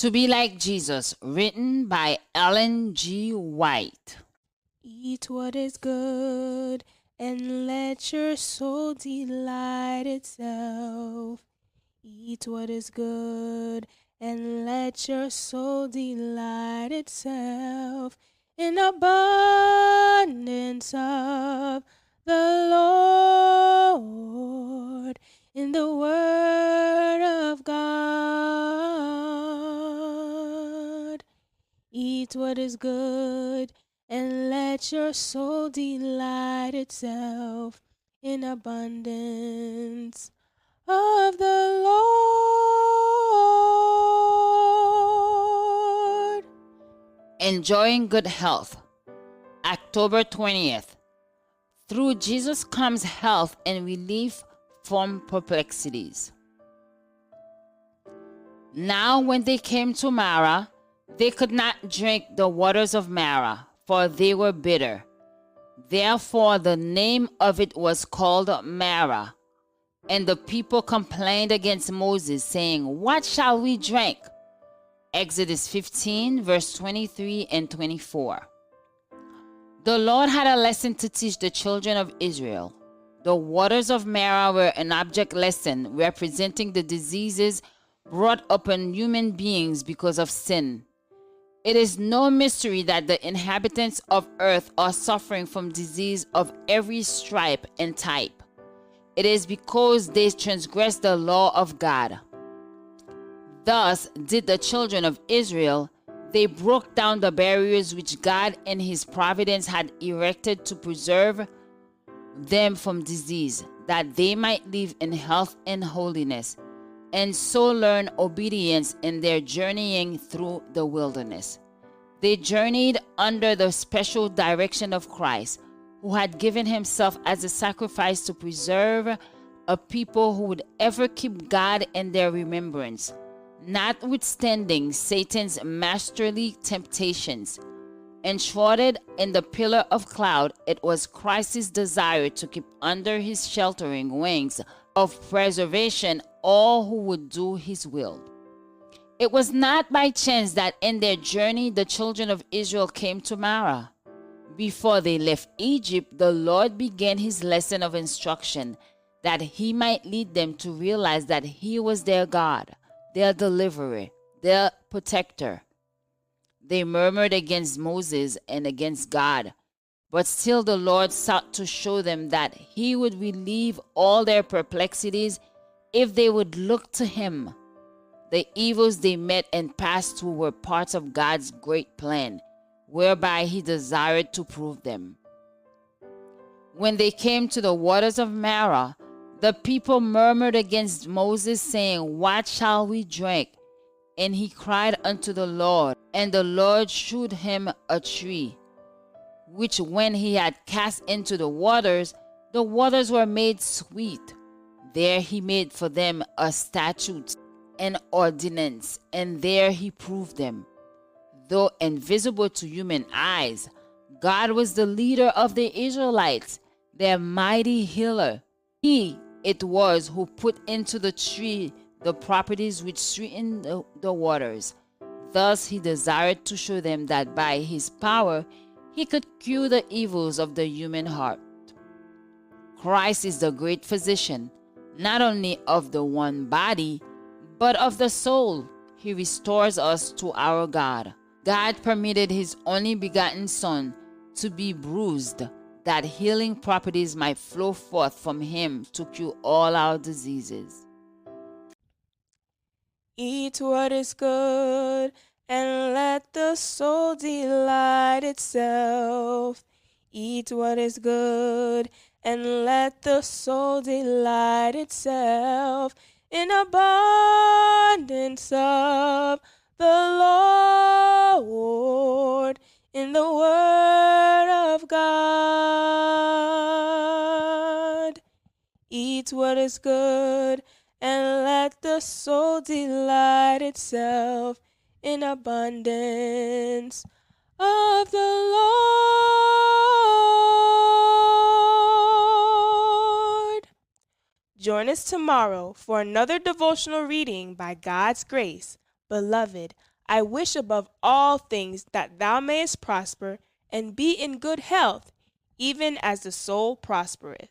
To Be Like Jesus, written by Ellen G. White. Eat what is good, and let your soul delight itself. Eat what is good, and let your soul delight itself in abundance of the Lord, in the Word of God. Eat what is good, and let your soul delight itself in abundance of the Lord. Enjoying Good Health, October 20th. Through Jesus comes health and relief from perplexities. Now when they came to Mara, they could not drink the waters of Mara, for they were bitter. Therefore the name of it was called Mara. And the people complained against Moses, saying, "What shall we drink?" Exodus 15, verse 23 and 24. The Lord had a lesson to teach the children of Israel. The waters of Mara were an object lesson representing the diseases brought upon human beings because of sin. It is no mystery that the inhabitants of earth are suffering from disease of every stripe and type. It is because they transgressed the law of God. Thus did the children of Israel. They broke down the barriers which God in His providence had erected to preserve them from disease, that they might live in health and holiness, and so learn obedience in their journeying through the wilderness. They journeyed under the special direction of Christ, who had given Himself as a sacrifice to preserve a people who would ever keep God in their remembrance, notwithstanding Satan's masterly temptations. Enshrouded in the pillar of cloud, it was Christ's desire to keep under His sheltering wings of preservation all who would do His will. It was not by chance that in their journey the children of Israel came to Mara. Before they left Egypt, the Lord began His lesson of instruction, that He might lead them to realize that He was their God, their deliverer, their protector. They murmured against Moses and against God, but still the Lord sought to show them that He would relieve all their perplexities if they would look to Him. The evils they met and passed through were parts of God's great plan, whereby He desired to prove them. When they came to the waters of Mara, the people murmured against Moses, saying, "What shall we drink?" And he cried unto the Lord, and the Lord shewed him a tree, which when he had cast into the waters were made sweet. There He made for them a statute and ordinance, and there He proved them. Though invisible to human eyes, God was the leader of the Israelites, their mighty healer. He it was who put into the tree the properties which sweeten the waters. Thus He desired to show them that by His power He could cure the evils of the human heart. Christ is the great physician, not only of the one body, but of the soul. He restores us to our God. God permitted His only begotten Son to be bruised, that healing properties might flow forth from Him to cure all our diseases. Eat what is good, and let the soul delight itself. Eat what is good, and let the soul delight itself in abundance of the Lord, in the Word of God. Eat what is good, and let the soul delight itself in abundance of the Lord. Join us tomorrow for another devotional reading by God's grace. Beloved, I wish above all things that thou mayest prosper and be in good health, even as the soul prospereth.